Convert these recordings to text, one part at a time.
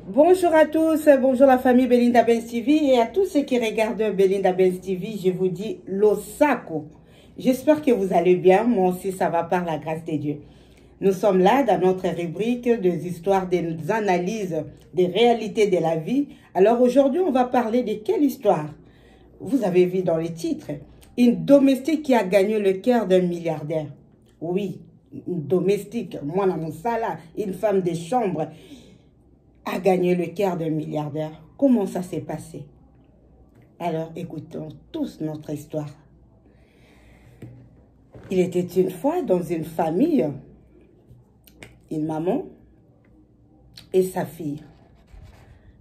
Bonjour à tous, bonjour la famille Belinda Benz TV et à tous ceux qui regardent Belinda Benz TV, je vous dis Losako. J'espère que vous allez bien, moi aussi ça va par la grâce de Dieu. Nous sommes là dans notre rubrique des histoires, des analyses, des réalités de la vie. Alors aujourd'hui on va parler de quelle histoire? Vous avez vu dans les titres, une domestique qui a gagné le cœur d'un milliardaire. Oui, une domestique, moi dans mon salon, une femme de chambre a gagné le cœur d'un milliardaire. Comment ça s'est passé? Alors, écoutons tous notre histoire. Il était une fois dans une famille, une maman et sa fille.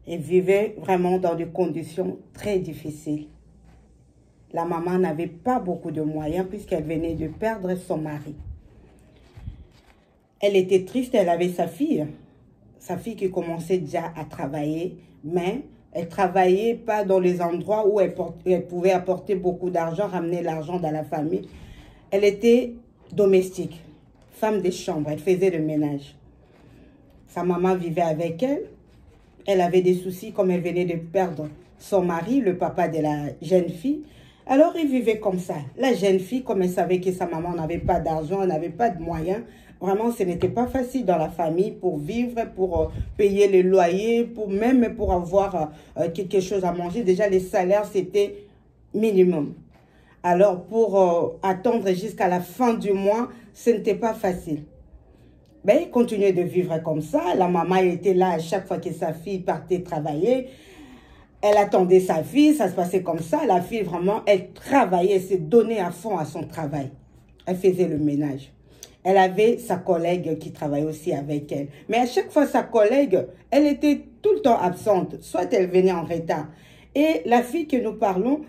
Ils vivaient vraiment dans des conditions très difficiles. La maman n'avait pas beaucoup de moyens puisqu'elle venait de perdre son mari. Elle était triste, elle avait sa fille qui commençait déjà à travailler, mais elle travaillait pas dans les endroits où elle pouvait apporter beaucoup d'argent, ramener l'argent dans la famille. Elle était domestique, femme de chambre, elle faisait le ménage. Sa maman vivait avec elle. Elle avait des soucis comme elle venait de perdre son mari, le papa de la jeune fille. Alors, ils vivaient comme ça. La jeune fille, comme elle savait que sa maman n'avait pas d'argent, n'avait pas de moyens, vraiment, ce n'était pas facile dans la famille pour vivre, pour payer les loyers, même pour avoir quelque chose à manger. Déjà, les salaires, c'était minimum. Alors, pour attendre jusqu'à la fin du mois, ce n'était pas facile. Ben, ils continuaient de vivre comme ça. La maman était là à chaque fois que sa fille partait travailler. Elle attendait sa fille, ça se passait comme ça. La fille, vraiment, elle travaillait, elle s'est donnée à fond à son travail. Elle faisait le ménage. Elle avait sa collègue qui travaillait aussi avec elle. Mais à chaque fois, sa collègue, elle était tout le temps absente. Soit elle venait en retard. Et la fille que nous parlons,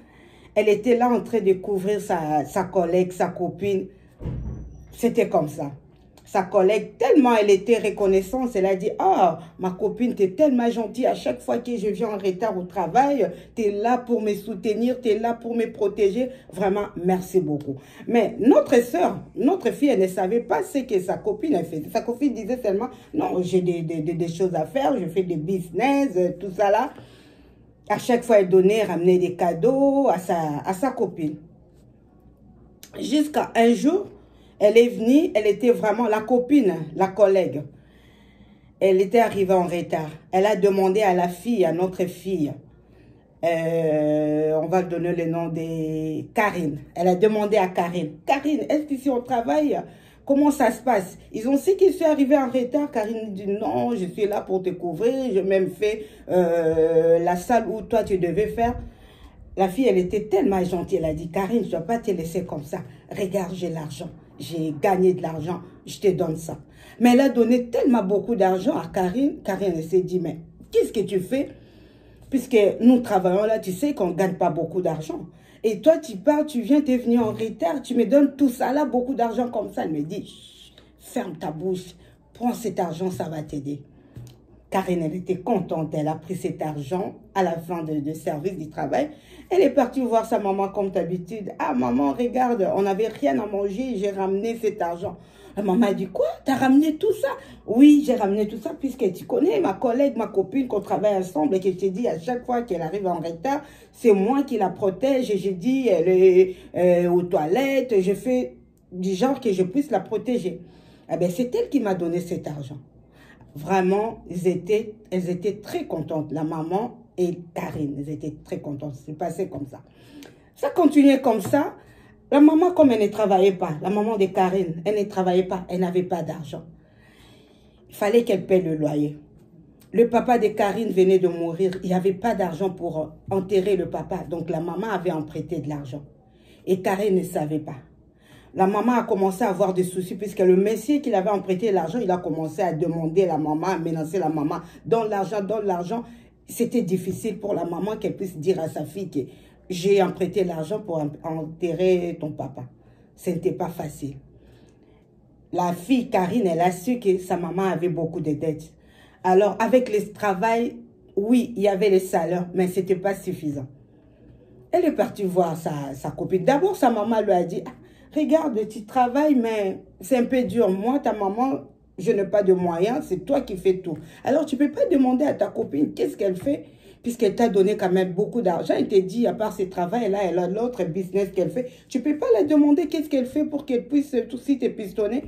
elle était là en train de couvrir sa collègue, sa copine. C'était comme ça. Sa collègue, tellement elle était reconnaissante, elle a dit « Ah, ma copine, tu es tellement gentille. À chaque fois que je viens en retard au travail, tu es là pour me soutenir, tu es là pour me protéger. Vraiment, merci beaucoup. » Mais notre soeur, notre fille, elle ne savait pas ce que sa copine a fait. Sa copine disait seulement « Non, j'ai des choses à faire, je fais des business, tout ça là. » À chaque fois, elle donnait, ramenait des cadeaux à sa copine. Jusqu'à un jour, elle est venue, elle était vraiment la copine, la collègue. Elle était arrivée en retard. Elle a demandé à la fille, à notre fille, on va donner le nom de Karine. Elle a demandé à Karine, Karine, est-ce qu'ici on travaille? Comment ça se passe? Ils ont su qu'ils sont arrivés en retard. Karine dit non, je suis là pour te couvrir. J'ai même fait la salle où toi tu devais faire. La fille, elle était tellement gentille. Elle a dit, Karine, je ne dois pas te laisser comme ça. Regarde, j'ai l'argent. J'ai gagné de l'argent. Je te donne ça. Mais elle a donné tellement beaucoup d'argent à Karine. Karine, elle s'est dit, mais qu'est-ce que tu fais? Puisque nous travaillons là, tu sais qu'on ne gagne pas beaucoup d'argent. Et toi, tu pars, tu viens, tu es venu en retard, tu me donnes tout ça là, beaucoup d'argent comme ça. Elle me dit, ferme ta bouche, prends cet argent, ça va t'aider. Karine, elle était contente, elle a pris cet argent à la fin de service du travail. Elle est partie voir sa maman comme d'habitude. Ah maman, regarde, on n'avait rien à manger, j'ai ramené cet argent. La maman a dit, quoi? T'as ramené tout ça? Oui, j'ai ramené tout ça puisque tu connais ma collègue, ma copine, qu'on travaille ensemble et que je t'ai dit à chaque fois qu'elle arrive en retard, c'est moi qui la protège et j'ai dit, elle est aux toilettes, je fais du genre que je puisse la protéger. Eh bien, c'est elle qui m'a donné cet argent. Vraiment, elles étaient très contentes. La maman et Karine, elles étaient très contentes. C'est passé comme ça. Ça continuait comme ça. La maman, comme elle ne travaillait pas, la maman de Karine, elle ne travaillait pas, elle n'avait pas d'argent. Il fallait qu'elle paie le loyer. Le papa de Karine venait de mourir. Il n'y avait pas d'argent pour enterrer le papa. Donc la maman avait emprunté de l'argent. Et Karine ne savait pas. La maman a commencé à avoir des soucis puisque le monsieur qui avait emprunté l'argent, il a commencé à demander la maman, à menacer la maman. Donne l'argent, donne l'argent. C'était difficile pour la maman qu'elle puisse dire à sa fille que j'ai emprunté l'argent pour enterrer ton papa. Ce n'était pas facile. La fille Karine, elle a su que sa maman avait beaucoup de dettes. Alors, avec le travail, oui, il y avait les salaires, mais ce n'était pas suffisant. Elle est partie voir sa copine. D'abord, sa maman lui a dit, regarde, tu travailles, mais c'est un peu dur. Moi, ta maman, je n'ai pas de moyens, c'est toi qui fais tout. Alors, tu ne peux pas demander à ta copine qu'est-ce qu'elle fait, puisqu'elle t'a donné quand même beaucoup d'argent. Elle t'a dit, à part ses travaux, là, elle a l'autre business qu'elle fait. Tu ne peux pas la demander qu'est-ce qu'elle fait pour qu'elle puisse tout de suite te pistonner.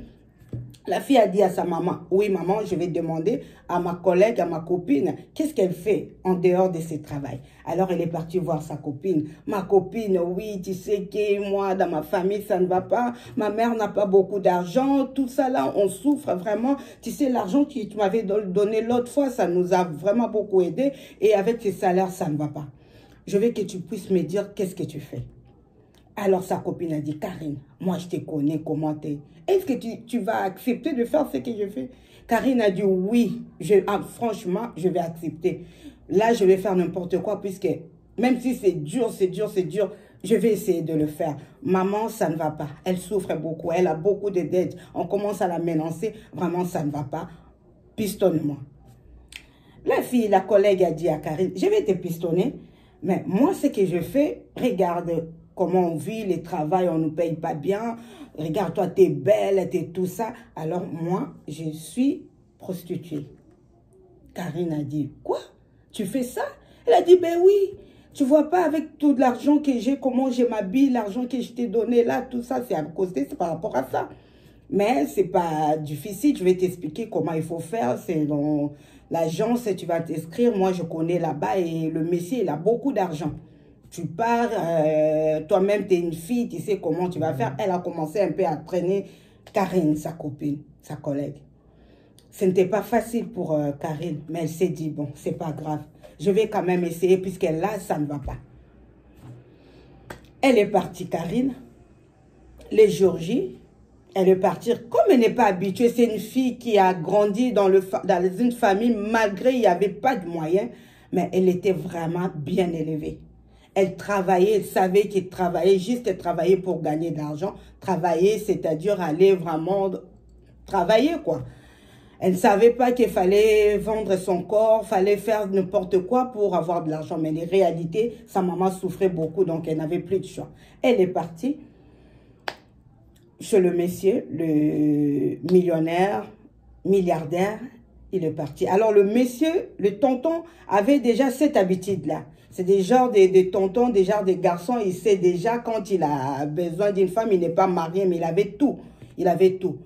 La fille a dit à sa maman, oui maman, je vais demander à ma collègue, à ma copine, qu'est-ce qu'elle fait en dehors de ses travaux. Alors elle est partie voir sa copine. Ma copine, oui, tu sais que moi, dans ma famille, ça ne va pas. Ma mère n'a pas beaucoup d'argent. Tout ça là, on souffre vraiment. Tu sais, l'argent que tu m'avais donné l'autre fois, ça nous a vraiment beaucoup aidé. Et avec tes salaires, ça ne va pas. Je veux que tu puisses me dire qu'est-ce que tu fais. Alors sa copine a dit, Karine, moi je te connais, comment t'es. Est-ce que tu vas accepter de faire ce que je fais? Karine a dit, oui, franchement, je vais accepter. Là, je vais faire n'importe quoi, puisque même si c'est dur, je vais essayer de le faire. Maman, ça ne va pas. Elle souffre beaucoup, elle a beaucoup de dettes. On commence à la menacer, vraiment, ça ne va pas. Pistonne-moi. La fille, la collègue a dit à Karine, je vais te pistonner, mais moi, ce que je fais, regarde comment on vit, les travails, on ne nous paye pas bien. Regarde, toi, tu es belle, tu es tout ça. Alors, moi, je suis prostituée. Karine a dit, quoi? Tu fais ça? Elle a dit, ben oui. Tu vois pas avec tout l'argent que j'ai, comment je m'habille, l'argent que je t'ai donné là, tout ça, c'est à cause de, c'est par rapport à ça. Mais c'est pas difficile, je vais t'expliquer comment il faut faire. C'est dans l'agence, tu vas t'inscrire. Moi, je connais là-bas et le monsieur, il a beaucoup d'argent. Tu pars, toi-même, tu es une fille, tu sais comment tu vas faire. Elle a commencé un peu à traîner Karine, sa copine, sa collègue. Ce n'était pas facile pour Karine, mais elle s'est dit, bon, c'est pas grave. Je vais quand même essayer, puisque là, ça ne va pas. Elle est partie, Karine. Les jours J, elle est partie. Comme elle n'est pas habituée, c'est une fille qui a grandi dans une famille, malgré il n'y avait pas de moyens, mais elle était vraiment bien élevée. Elle travaillait, elle savait qu'elle travaillait, juste elle travaillait pour gagner de l'argent. Travailler, c'est-à-dire aller vraiment travailler, quoi. Elle ne savait pas qu'il fallait vendre son corps, fallait faire n'importe quoi pour avoir de l'argent. Mais en réalité, sa maman souffrait beaucoup, donc elle n'avait plus de choix. Elle est partie chez le monsieur, le millionnaire, milliardaire, il est parti. Alors le monsieur, le tonton, avait déjà cette habitude-là. C'est des genres de tontons, des genres de garçons. Il sait déjà quand il a besoin d'une femme, il n'est pas marié, mais il avait tout. Il avait tout.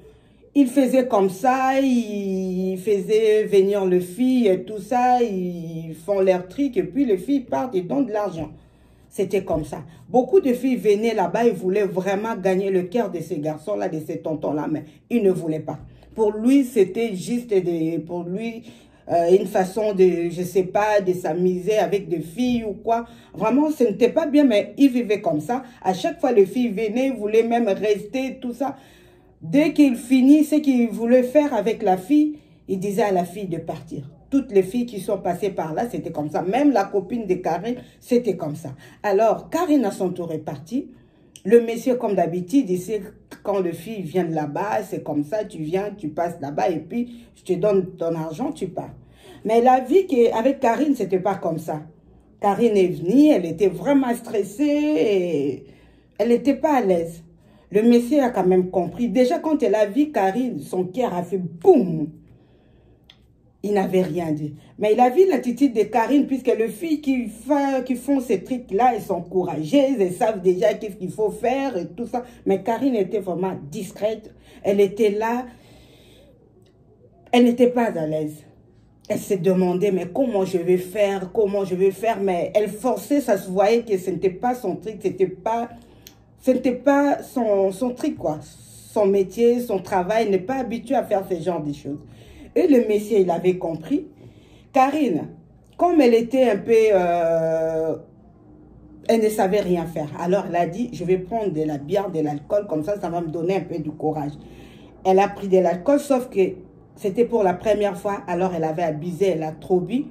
Il faisait comme ça, il faisait venir les filles et tout ça, ils font leur truc et puis les filles partent et donnent de l'argent. C'était comme ça. Beaucoup de filles venaient là-bas, ils voulaient vraiment gagner le cœur de ces garçons-là, de ces tontons-là, mais ils ne voulaient pas. Pour lui, c'était juste une façon de, je sais pas, de s'amuser avec des filles ou quoi. Vraiment, ce n'était pas bien, mais ils vivaient comme ça. À chaque fois, les filles venaient, voulaient même rester, tout ça. Dès qu'il finit ce qu'il voulait faire avec la fille, il disait à la fille de partir. Toutes les filles qui sont passées par là, c'était comme ça. Même la copine de Karine, c'était comme ça. Alors, Karine à son tour est partie. Le monsieur, comme d'habitude, il sait quand les filles viennent là-bas, c'est comme ça, tu viens, tu passes là-bas et puis je te donne ton argent, tu pars. Mais la vie avec Karine, c'était pas comme ça. Karine est venue, elle était vraiment stressée et elle n'était pas à l'aise. Le monsieur a quand même compris. Déjà, quand elle a vu Karine, son cœur a fait boum. Il n'avait rien dit. Mais il a vu l'attitude de Karine, puisque les filles qui font ces trucs-là, elles sont courageuses, elles savent déjà qu'est-ce qu'il faut faire et tout ça. Mais Karine était vraiment discrète. Elle était là. Elle n'était pas à l'aise. Elle s'est demandé, mais comment je vais faire, mais elle forçait, ça se voyait que ce n'était pas son truc, ce n'était pas son truc, quoi. Son métier, son travail, elle n'est pas habituée à faire ce genre de choses. Et le monsieur, il avait compris. Karine, comme elle était un peu... elle ne savait rien faire. Alors, elle a dit, je vais prendre de la bière, de l'alcool, comme ça va me donner un peu du courage. Elle a pris de l'alcool, sauf que c'était pour la première fois. Alors, elle avait abusé, elle a trop bu.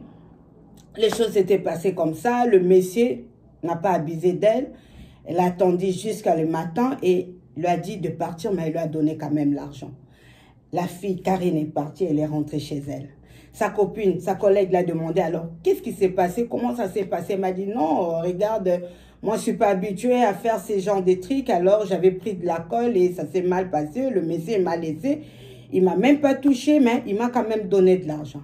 Les choses s'étaient passées comme ça. Le monsieur n'a pas abusé d'elle. Elle a attendu jusqu'à le matin et lui a dit de partir, mais elle lui a donné quand même l'argent. La fille, Karine, est partie, elle est rentrée chez elle. Sa copine, sa collègue l'a demandé, alors, qu'est-ce qui s'est passé? Comment ça s'est passé? Elle m'a dit, non, regarde, moi, je ne suis pas habituée à faire ces genres de trucs, alors j'avais pris de l'alcool et ça s'est mal passé, le monsieur m'a laissé. Il m'a même pas touché, mais il m'a quand même donné de l'argent.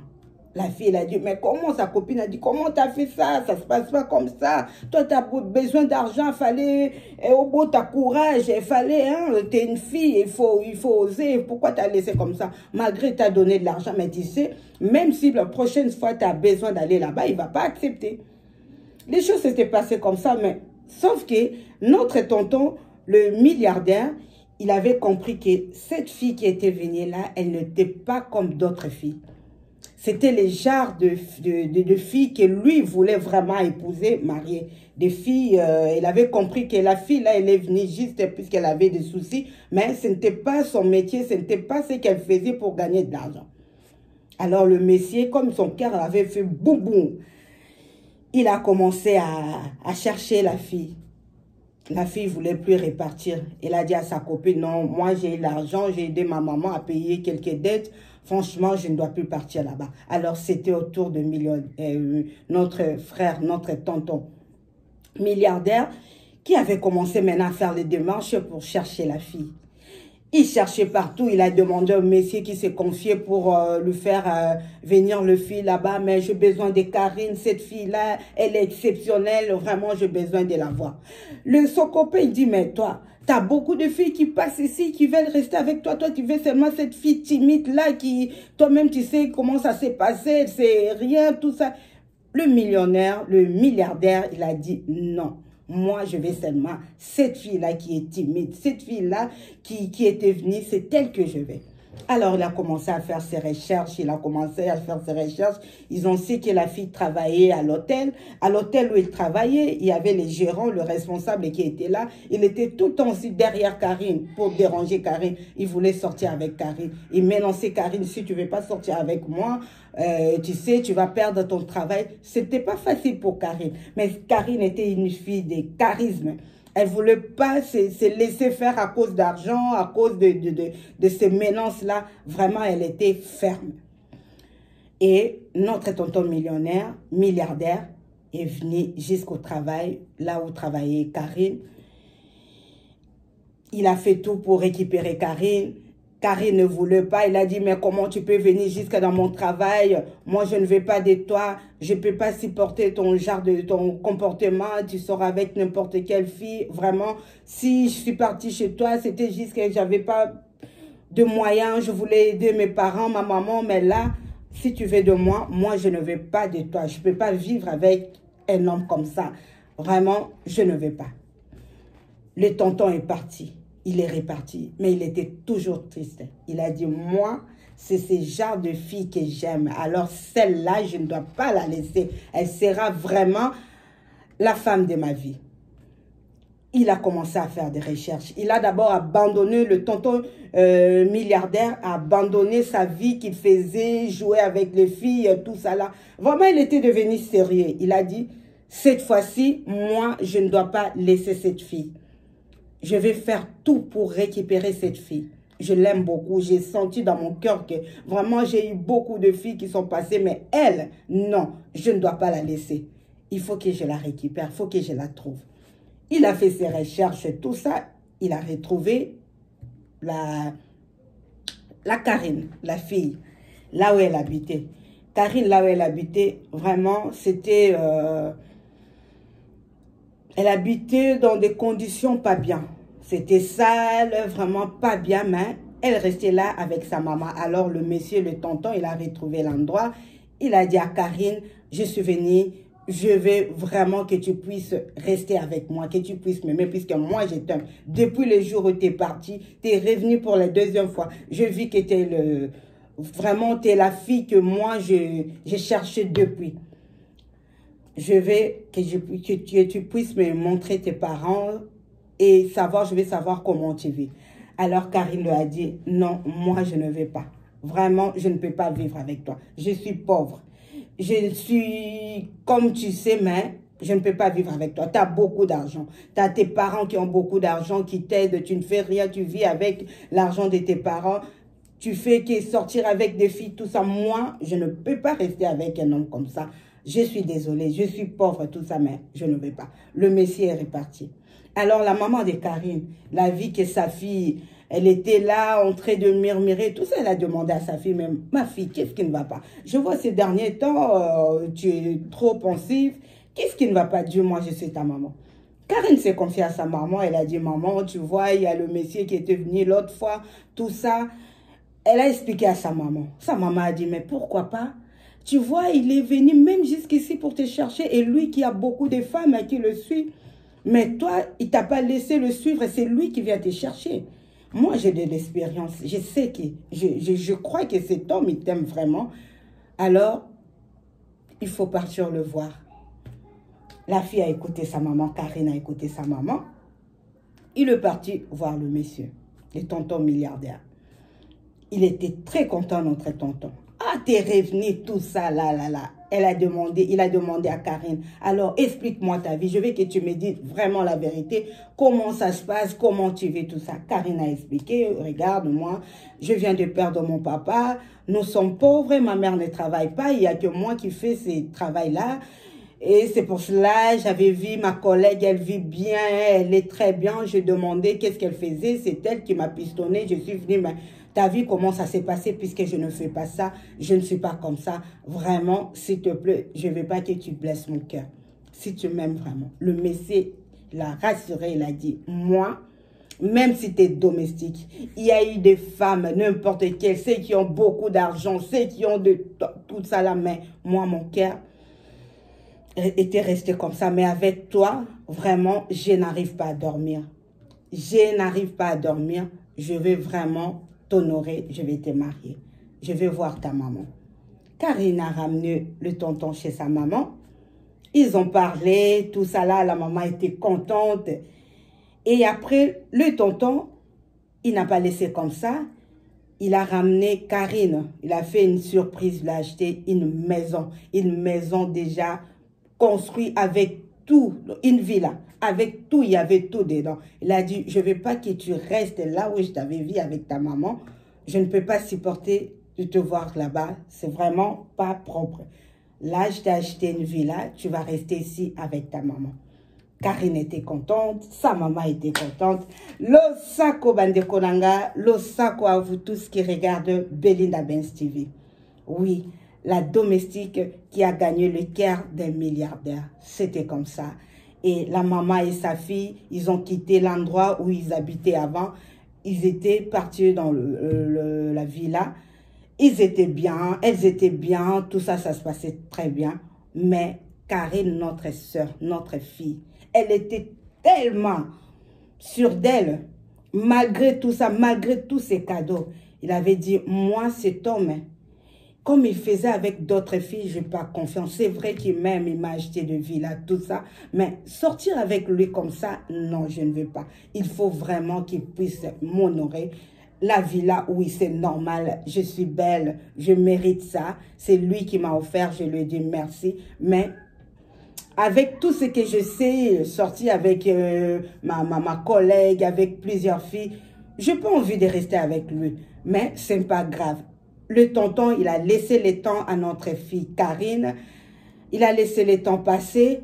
La fille, elle a dit, mais comment, sa copine a dit, comment tu as fait ça? Ça se passe pas comme ça. Toi, tu as besoin d'argent, il fallait, au beau, tu as courage, il fallait, hein, tu es une fille, il faut oser. Pourquoi tu as laissé comme ça? Malgré que tu as donné de l'argent, mais tu sais, même si la prochaine fois tu as besoin d'aller là-bas, il ne va pas accepter. Les choses s'étaient passées comme ça, mais sauf que notre tonton, le milliardaire, il avait compris que cette fille qui était venue là, elle n'était pas comme d'autres filles. C'était les genres de filles que lui voulait vraiment épouser, marier. Des filles, il avait compris que la fille, là, elle est venue juste puisqu'elle avait des soucis, mais ce n'était pas son métier, ce n'était pas ce qu'elle faisait pour gagner de l'argent. Alors le monsieur, comme son cœur avait fait boum boum, il a commencé à chercher la fille. La fille ne voulait plus répartir. Elle a dit à sa copine, non, moi j'ai l'argent, j'ai aidé ma maman à payer quelques dettes. Franchement, je ne dois plus partir là-bas. Alors, c'était autour de notre frère, notre tonton milliardaire, qui avait commencé maintenant à faire les démarches pour chercher la fille. Il cherchait partout, il a demandé au monsieur qui s'est confié pour lui faire venir le fille là-bas. Mais j'ai besoin de Karine, cette fille-là, elle est exceptionnelle, vraiment j'ai besoin de la voir. Son copain, il dit, mais toi, tu as beaucoup de filles qui passent ici, qui veulent rester avec toi. Toi, tu veux seulement cette fille timide-là qui, toi-même, tu sais comment ça s'est passé, c'est rien, tout ça. Le millionnaire, le milliardaire, il a dit non. Moi, je vais seulement cette fille-là qui est timide, cette fille-là qui était venue, c'est elle que je vais. Alors, il a commencé à faire ses recherches, Ils ont su que la fille travaillait à l'hôtel. À l'hôtel où il travaillait, il y avait les gérants, le responsable qui était là. Il était tout le temps aussi derrière Karine pour déranger Karine. Il voulait sortir avec Karine. Il menaçait Karine, si tu ne veux pas sortir avec moi, tu sais, tu vas perdre ton travail. C'était pas facile pour Karine. Mais Karine était une fille de charisme. Elle ne voulait pas se laisser faire à cause d'argent, à cause de ces menaces-là. Vraiment, elle était ferme. Et notre tonton milliardaire, est venu jusqu'au travail, là où travaillait Karine. Il a fait tout pour récupérer Karine. Karine ne voulait pas. Il a dit, mais comment tu peux venir jusqu'à dans mon travail? Moi, je ne veux pas de toi. Je ne peux pas supporter ton genre ton comportement. Tu sors avec n'importe quelle fille. Vraiment, si je suis partie chez toi, c'était juste que je n'avais pas de moyens. Je voulais aider mes parents, ma maman. Mais là, si tu veux de moi, moi, je ne veux pas de toi. Je ne peux pas vivre avec un homme comme ça. Vraiment, je ne veux pas. Le tonton est parti. Il est reparti, mais il était toujours triste. Il a dit, moi, c'est ce genre de fille que j'aime. Alors celle-là, je ne dois pas la laisser. Elle sera vraiment la femme de ma vie. Il a commencé à faire des recherches. Il a d'abord abandonné, le tonton milliardaire a abandonné sa vie qu'il faisait, jouer avec les filles, tout ça là. Vraiment, il était devenu sérieux. Il a dit, cette fois-ci, moi, je ne dois pas laisser cette fille. Je vais faire tout pour récupérer cette fille. Je l'aime beaucoup. J'ai senti dans mon cœur que vraiment j'ai eu beaucoup de filles qui sont passées. Mais elle, non, je ne dois pas la laisser. Il faut que je la récupère. Il faut que je la trouve. Il a fait ses recherches, tout ça. Il a retrouvé la Karine, la fille, là où elle habitait. Karine, là où elle habitait, vraiment, c'était... elle habitait dans des conditions pas bien. C'était sale, vraiment pas bien, mais elle restait là avec sa maman. Alors le monsieur, le tonton, il a retrouvé l'endroit. Il a dit à Karine, je suis venue, je veux vraiment que tu puisses rester avec moi, que tu puisses m'aimer, puisque moi je t'aime. Depuis le jour où tu es parti, tu es revenu pour la deuxième fois. Je vis que tu es vraiment, tu es la fille que moi j'ai cherchée depuis. Je veux que tu puisses me montrer tes parents et je vais savoir comment tu vis. Alors Karine lui a dit, non, moi je ne vais pas. Vraiment, je ne peux pas vivre avec toi. Je suis pauvre. Je suis, comme tu sais, mais je ne peux pas vivre avec toi. Tu as beaucoup d'argent. Tu as tes parents qui ont beaucoup d'argent, qui t'aident. Tu ne fais rien, tu vis avec l'argent de tes parents. Tu fais que sortir avec des filles, tout ça. Moi, je ne peux pas rester avec un homme comme ça. Je suis désolée, je suis pauvre, tout ça, mais je ne veux pas. Le monsieur est reparti. Alors, la maman de Karine, la vie que sa fille Elle était là en train de murmurer, tout ça. Elle a demandé à sa fille même, ma fille, qu'est-ce qui ne va pas? Je vois ces derniers temps, tu es trop pensive. Qu'est-ce qui ne va pas? Dis-moi, je suis ta maman. Karine s'est confiée à sa maman. Elle a dit, maman, tu vois, il y a le monsieur qui était venu l'autre fois, tout ça. Elle a expliqué à sa maman. Sa maman a dit, mais pourquoi pas? Tu vois, il est venu même jusqu'ici pour te chercher. Et lui qui a beaucoup de femmes qui le suivent. Mais toi, il t'a pas laissé le suivre. C'est lui qui vient te chercher. Moi, j'ai de l'expérience. Je sais que, je crois que cet homme, il t'aime vraiment. Alors, il faut partir le voir. La fille a écouté sa maman. Karine a écouté sa maman. Il est parti voir le monsieur, le tonton milliardaire. Il était très content, notre tonton. Ah, t'es revenu, tout ça, là. Il a demandé à Karine, alors explique-moi ta vie, je veux que tu me dises vraiment la vérité, comment ça se passe, comment tu vis tout ça. Karine a expliqué, regarde, moi, je viens de perdre mon papa, nous sommes pauvres, ma mère ne travaille pas, il n'y a que moi qui fais ce travail-là. Et c'est pour cela, j'avais vu ma collègue, elle vit bien, elle est très bien. J'ai demandé qu'est-ce qu'elle faisait, c'est elle qui m'a pistonné. Je suis venue, mais t'as vu comment ça s'est passé puisque je ne fais pas ça, je ne suis pas comme ça. Vraiment, s'il te plaît, je ne veux pas que tu blesses mon cœur. Si tu m'aimes vraiment. Le monsieur l'a rassuré, il a dit, moi, même si tu es domestique, il y a eu des femmes, n'importe quelles, ceux qui ont beaucoup d'argent, ceux qui ont de tout ça là, mais moi, mon cœur était resté comme ça. Mais avec toi, vraiment, je n'arrive pas à dormir. Je n'arrive pas à dormir. Je vais vraiment t'honorer. Je vais te marier. Je vais voir ta maman. Karine a ramené le tonton chez sa maman. Ils ont parlé, tout ça là. La maman était contente. Et après, le tonton, il n'a pas laissé comme ça. Il a ramené Karine. Il a fait une surprise. Il a acheté une maison. Une maison déjà construit avec tout, une villa, avec tout, il y avait tout dedans. Il a dit, je ne veux pas que tu restes là où je t'avais vu avec ta maman. Je ne peux pas supporter de te voir là-bas. C'est vraiment pas propre. Là, je t'ai acheté une villa, tu vas rester ici avec ta maman. Karine était contente, sa maman était contente. Losako Bandekonanga, Losako à vous tous qui regardent Belinda Benz TV. Oui, la domestique qui a gagné le cœur d'un milliardaire. C'était comme ça. Et la maman et sa fille, ils ont quitté l'endroit où ils habitaient avant. Ils étaient partis dans la villa. Ils étaient bien, elles étaient bien, tout ça, ça se passait très bien. Mais Karine, notre soeur, notre fille, elle était tellement sûre d'elle, malgré tout ça, malgré tous ces cadeaux. Il avait dit, moi, cet homme, comme il faisait avec d'autres filles, je n'ai pas confiance. C'est vrai qu'il m'aime, il m'a acheté de villa, tout ça. Mais sortir avec lui comme ça, non, je ne veux pas. Il faut vraiment qu'il puisse m'honorer. La villa, oui, c'est normal. Je suis belle, je mérite ça. C'est lui qui m'a offert, je lui ai dit merci. Mais avec tout ce que je sais, sortir avec ma collègue, avec plusieurs filles, je n'ai pas envie de rester avec lui. Mais ce n'est pas grave. Le tonton, il a laissé le temps à notre fille Karine. Il a laissé le temps passer.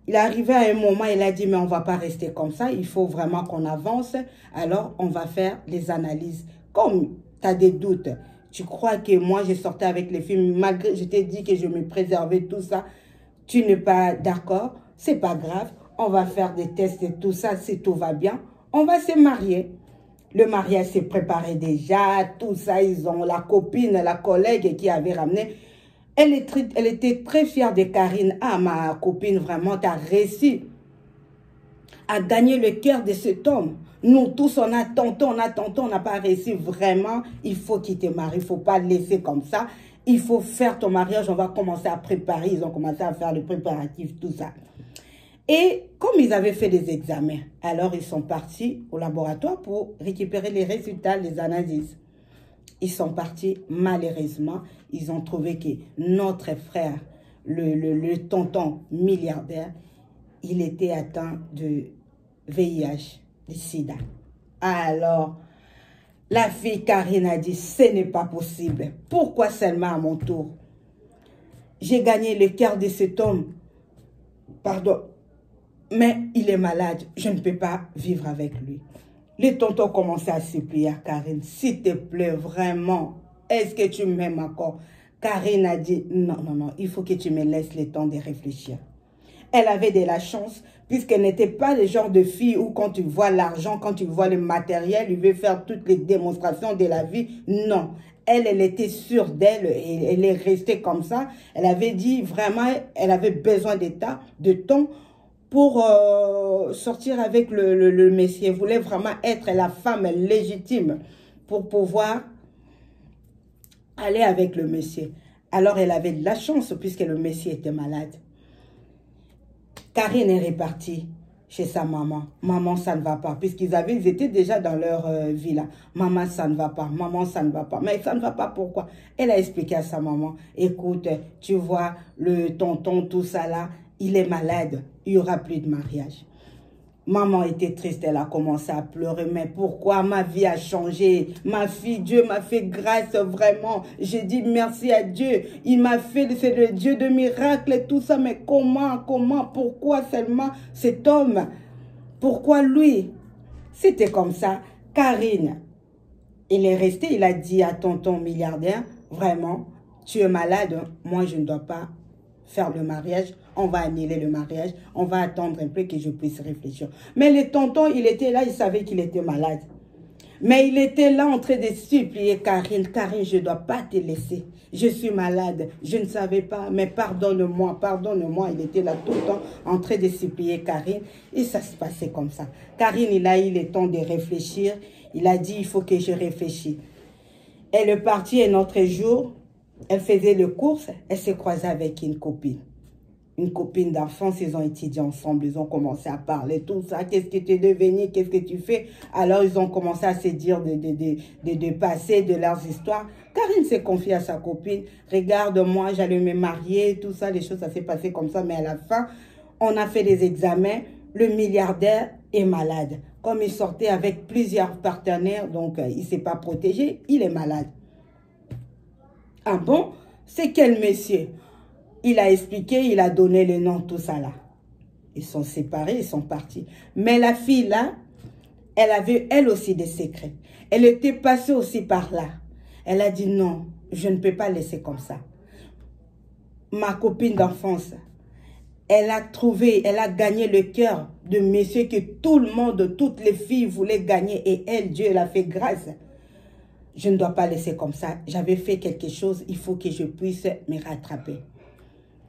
Il est arrivé à un moment, il a dit, mais on ne va pas rester comme ça. Il faut vraiment qu'on avance. Alors, on va faire les analyses. Comme tu as des doutes, tu crois que moi, je sortais avec les filles, malgré je t'ai dit que je me préservais, tout ça. Tu n'es pas d'accord. C'est pas grave. On va faire des tests et tout ça. Si tout va bien, on va se marier. Le mariage s'est préparé déjà, tout ça, ils ont la copine, la collègue qui avait ramené. Elle était très fière de Karine. Ah, ma copine, vraiment, tu as réussi à gagner le cœur de cet homme. Nous tous, on a tenté, on n'a pas réussi. Vraiment, il faut qu'il te marie, il ne faut pas le laisser comme ça. Il faut faire ton mariage, on va commencer à préparer. Ils ont commencé à faire le préparatif, tout ça. Et comme ils avaient fait des examens, alors ils sont partis au laboratoire pour récupérer les résultats, les analyses. Ils sont partis, malheureusement, ils ont trouvé que notre frère, le tonton milliardaire, il était atteint de VIH, de sida. Alors, la fille Karine a dit, ce n'est pas possible. Pourquoi seulement à mon tour? J'ai gagné le cœur de cet homme. Pardon. Mais il est malade, je ne peux pas vivre avec lui. Les tontons commençaient à supplier à Karine, s'il te plaît, vraiment, est-ce que tu m'aimes encore? Karine a dit, non, non, non, il faut que tu me laisses le temps de réfléchir. Elle avait de la chance, puisqu'elle n'était pas le genre de fille où quand tu vois l'argent, quand tu vois le matériel, il veut faire toutes les démonstrations de la vie. Non, elle était sûre d'elle et elle est restée comme ça. Elle avait dit vraiment, elle avait besoin de temps pour sortir avec le Messie. Elle voulait vraiment être la femme légitime pour pouvoir aller avec le Messie. Alors elle avait de la chance puisque le Messie était malade. Karine est repartie chez sa maman. Maman, ça ne va pas. Puisqu'ils étaient déjà dans leur villa. Maman, ça ne va pas. Maman, ça ne va pas. Mais ça ne va pas, pourquoi? Elle a expliqué à sa maman. Écoute, tu vois, le tonton, tout ça là, il est malade. Il n'y aura plus de mariage. Maman était triste, elle a commencé à pleurer. Mais pourquoi? Ma vie a changé. Ma fille, Dieu m'a fait grâce, vraiment. J'ai dit merci à Dieu. Il m'a fait, c'est le Dieu de miracles et tout ça. Mais comment, pourquoi seulement cet homme? Pourquoi lui? C'était comme ça. Karine, il est resté, il a dit à tonton milliardaire, vraiment, tu es malade, moi je ne dois pas faire le mariage, on va annuler le mariage, on va attendre un peu que je puisse réfléchir. Mais le tonton, il était là, il savait qu'il était malade. Mais il était là en train de supplier Karine, Karine, je ne dois pas te laisser. Je suis malade, je ne savais pas, mais pardonne-moi, pardonne-moi. Il était là tout le temps en train de supplier Karine et ça se passait comme ça. Karine, il a eu le temps de réfléchir, il a dit, il faut que je réfléchisse. Elle est partie un autre jour, elle faisait les courses, elle s'est croisée avec une copine d'enfance, ils ont étudié ensemble, ils ont commencé à parler, tout ça, qu'est-ce que tu es devenu, qu'est-ce que tu fais? Alors ils ont commencé à se dire de passer de leurs histoires. Karine s'est confiée à sa copine, regarde-moi, j'allais me marier, tout ça, les choses, ça s'est passé comme ça, mais à la fin, on a fait des examens, le milliardaire est malade. Comme il sortait avec plusieurs partenaires, donc il ne s'est pas protégé, il est malade. Ah bon? C'est quel monsieur? Il a expliqué, il a donné le nom, tout ça là. Ils sont séparés, ils sont partis. Mais la fille là, elle avait elle aussi des secrets. Elle était passée aussi par là. Elle a dit non, je ne peux pas laisser comme ça. Ma copine d'enfance, elle a trouvé, elle a gagné le cœur de monsieur que tout le monde, toutes les filles voulaient gagner. Et elle, Dieu, elle a fait grâce. Je ne dois pas laisser comme ça. J'avais fait quelque chose, il faut que je puisse me rattraper.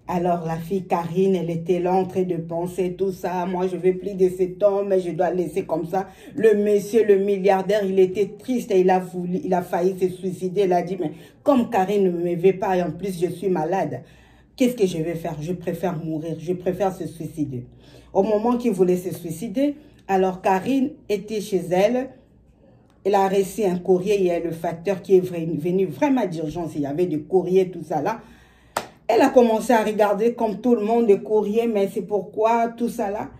Alors la fille Karine, elle était là en train de penser tout ça. Moi, je ne veux plus de cet homme, mais je dois laisser comme ça. Le monsieur, le milliardaire, il était triste et il a failli se suicider. Il a dit, mais comme Karine ne me veut pas et en plus je suis malade, qu'est-ce que je vais faire? Je préfère mourir, je préfère se suicider. Au moment qu'il voulait se suicider, alors Karine était chez elle. Elle a reçu un courrier, il y a le facteur qui est venu vraiment d'urgence. Il y avait du courrier, tout ça là. Elle a commencé à regarder comme tout le monde le courrier, mais c'est pourquoi tout ça là.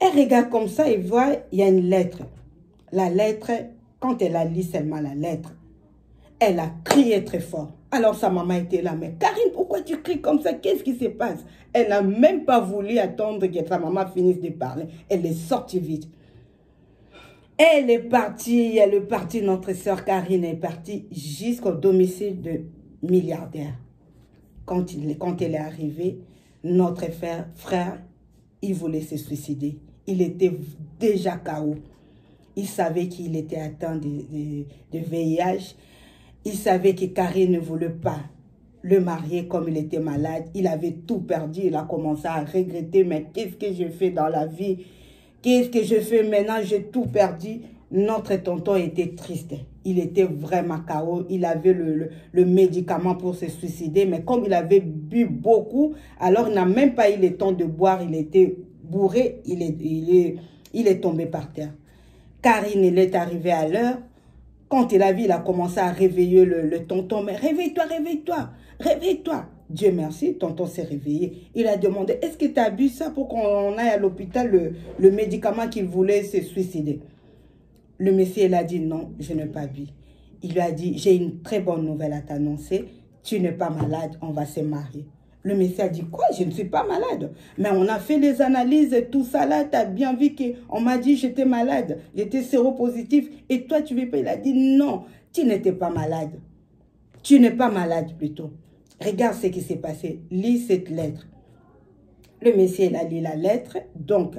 Elle regarde comme ça et voit, il y a une lettre. La lettre, quand elle a lu seulement la lettre, elle a crié très fort. Alors sa maman était là, mais Karine, pourquoi tu cries comme ça? Qu'est-ce qui se passe? Elle n'a même pas voulu attendre que sa maman finisse de parler. Elle est sortie vite. Elle est partie, notre sœur Karine est partie jusqu'au domicile de milliardaire. Quand elle est arrivée, notre frère, il voulait se suicider. Il était déjà KO. Il savait qu'il était atteint de VIH. Il savait que Karine ne voulait pas le marier comme il était malade. Il avait tout perdu. Il a commencé à regretter. Mais qu'est-ce que je fais dans la vie? Qu'est-ce que je fais maintenant? J'ai tout perdu. Notre tonton était triste. Il était vraiment KO. Il avait le médicament pour se suicider. Mais comme il avait bu beaucoup, alors il n'a même pas eu le temps de boire. Il était bourré. Il est tombé par terre. Karine, il est arrivé à l'heure. Quand il a vu, il a commencé à réveiller le tonton. Mais réveille-toi, réveille-toi, réveille-toi. Dieu merci, tonton s'est réveillé. Il a demandé, est-ce que tu as bu ça pour qu'on aille à l'hôpital, le médicament qu'il voulait se suicider? Le monsieur, il a dit, non, je n'ai pas bu. Il lui a dit, j'ai une très bonne nouvelle à t'annoncer. Tu n'es pas malade, on va se marier. Le médecin a dit, quoi? Je ne suis pas malade. Mais on a fait les analyses et tout ça là, tu as bien vu qu'on m'a dit que j'étais malade, j'étais séropositif. Et toi, tu veux pas? Il a dit, non, tu n'étais pas malade. Tu n'es pas malade plutôt. Regarde ce qui s'est passé. Lis cette lettre. Le monsieur, il a lu la lettre. Donc,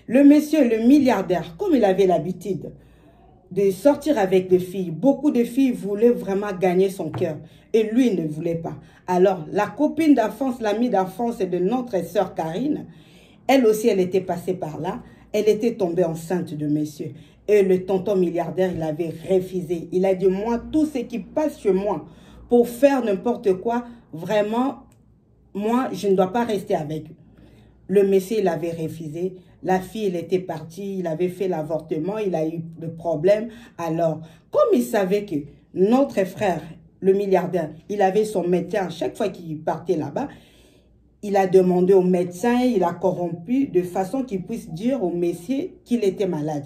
le monsieur, le milliardaire, comme il avait l'habitude de sortir avec des filles, beaucoup de filles voulaient vraiment gagner son cœur. Et lui, il ne voulait pas. Alors, la copine d'enfance, l'amie d'enfance de notre sœur Karine, elle aussi, elle était passée par là. Elle était tombée enceinte de monsieur. Et le tonton milliardaire, il avait refusé. Il a dit, moi, tout ce qui passe chez moi pour faire n'importe quoi, vraiment, moi, je ne dois pas rester avec eux. Le monsieur, il avait refusé. La fille, elle était partie. Il avait fait l'avortement. Il a eu le problème. Alors, comme il savait que notre frère, le milliardaire, il avait son médecin chaque fois qu'il partait là-bas, il a demandé au médecin, il a corrompu de façon qu'il puisse dire au monsieur qu'il était malade.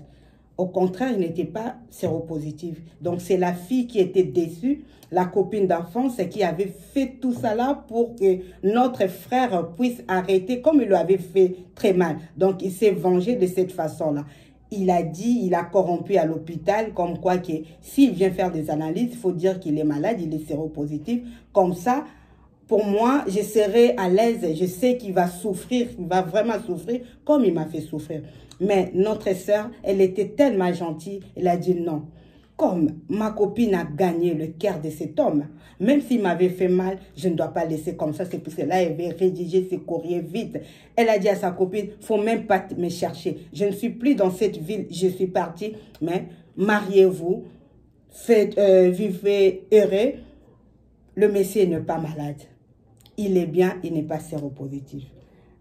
Au contraire, il n'était pas séropositif. Donc, c'est la fille qui était déçue, la copine d'enfance, qui avait fait tout ça là pour que notre frère puisse arrêter, comme il lui avait fait très mal. Donc, il s'est vengé de cette façon-là. Il a dit, il a corrompu à l'hôpital, comme quoi que s'il vient faire des analyses, il faut dire qu'il est malade, il est séropositif. Comme ça, pour moi, je serai à l'aise, je sais qu'il va souffrir, il va vraiment souffrir, comme il m'a fait souffrir. Mais notre sœur, elle était tellement gentille, elle a dit non. Comme ma copine a gagné le cœur de cet homme, même s'il m'avait fait mal, je ne dois pas laisser comme ça. C'est pour cela qu'elle avait rédigé ses courriers vite. Elle a dit à sa copine, il ne faut même pas me chercher. Je ne suis plus dans cette ville, je suis partie, mais mariez-vous, vivez heureux. Le monsieur n'est pas malade. Il est bien, il n'est pas séropositif.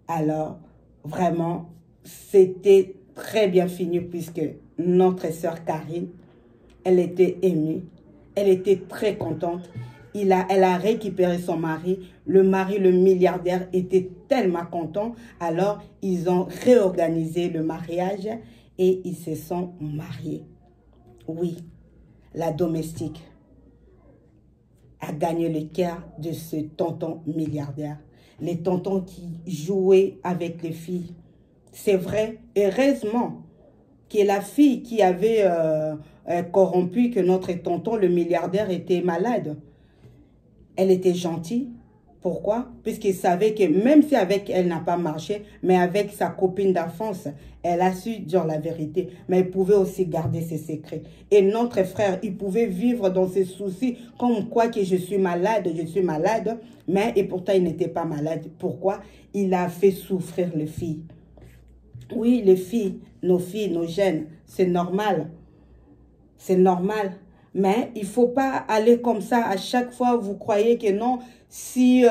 Alors, vraiment, c'était très bien fini puisque notre sœur Karine, elle était émue, elle était très contente. Elle a récupéré son mari. Le mari, le milliardaire, était tellement content. Alors, ils ont réorganisé le mariage et ils se sont mariés. Oui, la domestique a gagné le cœur de ce tonton milliardaire. Les tontons qui jouaient avec les filles. C'est vrai, heureusement que la fille qui avait corrompu que notre tonton, le milliardaire, était malade. Elle était gentille. Pourquoi? Puisqu'il savait que même si avec elle n'a pas marché, mais avec sa copine d'enfance, elle a su dire la vérité. Mais elle pouvait aussi garder ses secrets. Et notre frère, il pouvait vivre dans ses soucis comme quoi que je suis malade, mais et pourtant il n'était pas malade. Pourquoi? Il a fait souffrir les filles. Oui, les filles, nos jeunes, c'est normal. C'est normal. Mais il ne faut pas aller comme ça à chaque fois. Vous croyez que non, si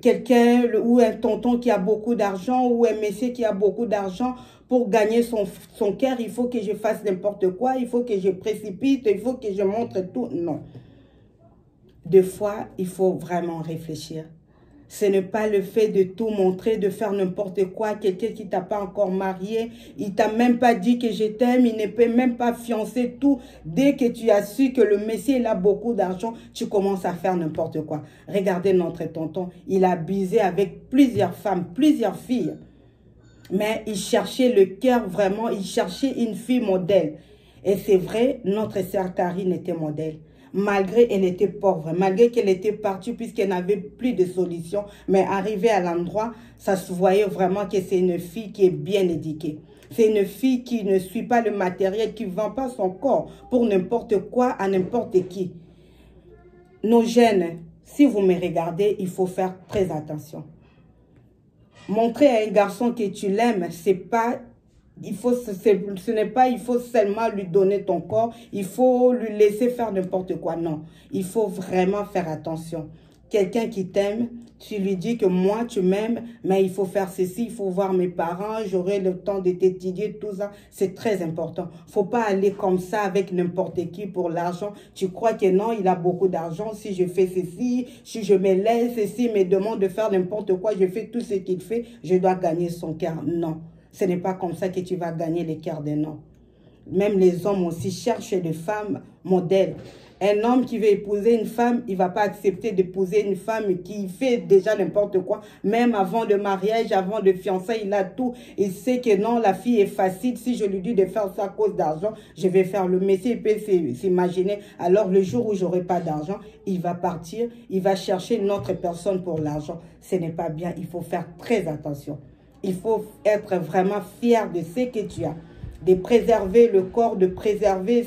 quelqu'un ou un tonton qui a beaucoup d'argent ou un monsieur qui a beaucoup d'argent, pour gagner son cœur, il faut que je fasse n'importe quoi, il faut que je précipite, il faut que je montre tout. Non. Des fois, il faut vraiment réfléchir. Ce n'est pas le fait de tout montrer, de faire n'importe quoi. Quelqu'un qui t'a pas encore marié, il t'a même pas dit que je t'aime, il ne peut même pas fiancer tout. Dès que tu as su que le monsieur il a beaucoup d'argent, tu commences à faire n'importe quoi. Regardez notre tonton, il a abusé avec plusieurs femmes, plusieurs filles. Mais il cherchait le cœur vraiment, il cherchait une fille modèle. Et c'est vrai, notre sœur Karine était modèle. Malgré qu'elle était pauvre, malgré qu'elle était partie puisqu'elle n'avait plus de solution, mais arrivée à l'endroit, ça se voyait vraiment que c'est une fille qui est bien éduquée. C'est une fille qui ne suit pas le matériel, qui ne vend pas son corps pour n'importe quoi à n'importe qui. Nos jeunes, si vous me regardez, il faut faire très attention. Montrer à un garçon que tu l'aimes, c'est pas... ce n'est pas, il faut seulement lui donner ton corps, il faut lui laisser faire n'importe quoi. Non, il faut vraiment faire attention. Quelqu'un qui t'aime, tu lui dis que moi, tu m'aimes, mais il faut faire ceci, il faut voir mes parents, j'aurai le temps de t'étudier, tout ça. C'est très important. Il ne faut pas aller comme ça avec n'importe qui pour l'argent. Tu crois que non, il a beaucoup d'argent. Si je fais ceci, si je me laisse, s'il me demande de faire n'importe quoi, je fais tout ce qu'il fait, je dois gagner son cœur. Non. Ce n'est pas comme ça que tu vas gagner les cœurs des hommes. Même les hommes aussi cherchent des femmes modèles. Un homme qui veut épouser une femme, il ne va pas accepter d'épouser une femme qui fait déjà n'importe quoi. Même avant le mariage, avant le fiançailles, il a tout. Il sait que non, la fille est facile. Si je lui dis de faire ça à cause d'argent, je vais faire le métier. Il peut s'imaginer. Alors le jour où j'aurai pas d'argent, il va partir. Il va chercher une autre personne pour l'argent. Ce n'est pas bien. Il faut faire très attention. Il faut être vraiment fier de ce que tu as. De préserver le corps, de préserver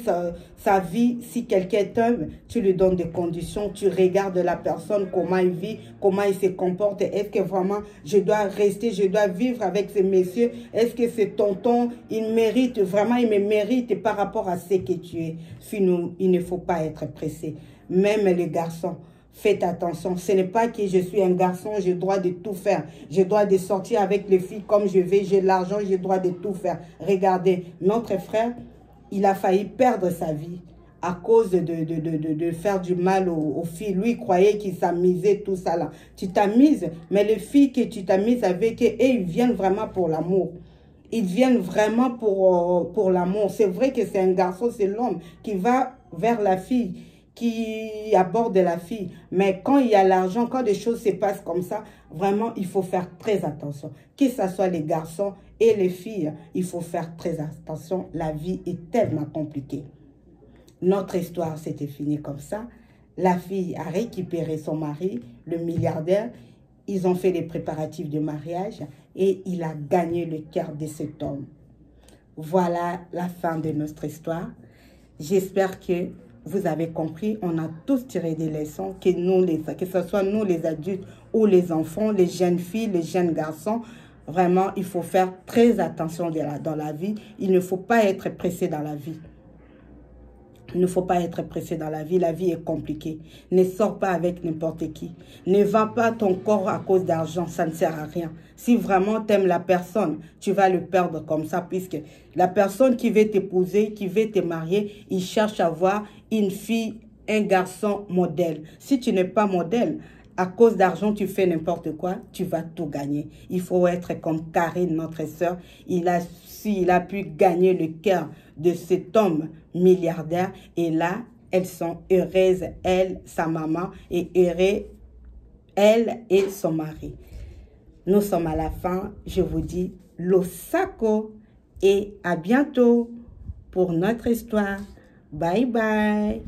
sa vie. Si quelqu'un t'aime, tu lui donnes des conditions, tu regardes la personne, comment il vit, comment il se comporte. Est-ce que vraiment je dois rester, je dois vivre avec ces messieurs? Est-ce que ce tonton, il mérite, vraiment il me mérite par rapport à ce que tu es? Sinon, il ne faut pas être pressé. Même les garçons. Faites attention, ce n'est pas que je suis un garçon, j'ai le droit de tout faire. J'ai le droit de sortir avec les filles comme je vais, j'ai l'argent, j'ai le droit de tout faire. Regardez, notre frère, il a failli perdre sa vie à cause de faire du mal aux filles. Lui, il croyait qu'il s'amusait, tout ça là. Tu t'amuses, mais les filles que tu t'amuses avec, ils viennent vraiment pour l'amour. Ils viennent vraiment pour l'amour. C'est vrai que c'est un garçon, c'est l'homme qui va vers la fille, qui aborde la fille. Mais quand il y a l'argent, quand des choses se passent comme ça, vraiment, il faut faire très attention. Que ce soit les garçons et les filles, il faut faire très attention. La vie est tellement compliquée. Notre histoire s'était finie comme ça. La fille a récupéré son mari, le milliardaire. Ils ont fait les préparatifs de mariage et il a gagné le cœur de cet homme. Voilà la fin de notre histoire. J'espère que vous avez compris, on a tous tiré des leçons, que ce soit nous les adultes ou les enfants, les jeunes filles, les jeunes garçons. Vraiment, il faut faire très attention dans la vie. Il ne faut pas être pressé dans la vie. Il ne faut pas être pressé dans la vie est compliquée. Ne sors pas avec n'importe qui. Ne vends pas ton corps à cause d'argent, ça ne sert à rien. Si vraiment tu aimes la personne, tu vas le perdre comme ça, puisque la personne qui veut t'épouser, qui veut te marier, il cherche à avoir une fille, un garçon modèle. Si tu n'es pas modèle, à cause d'argent, tu fais n'importe quoi, tu vas tout gagner. Il faut être comme Karine, notre sœur. Il a pu gagner le cœur de cet homme milliardaire. Et là, elles sont heureuses, elle, sa maman, et heureux, elle et son mari. Nous sommes à la fin. Je vous dis Losako et à bientôt pour notre histoire. Bye bye.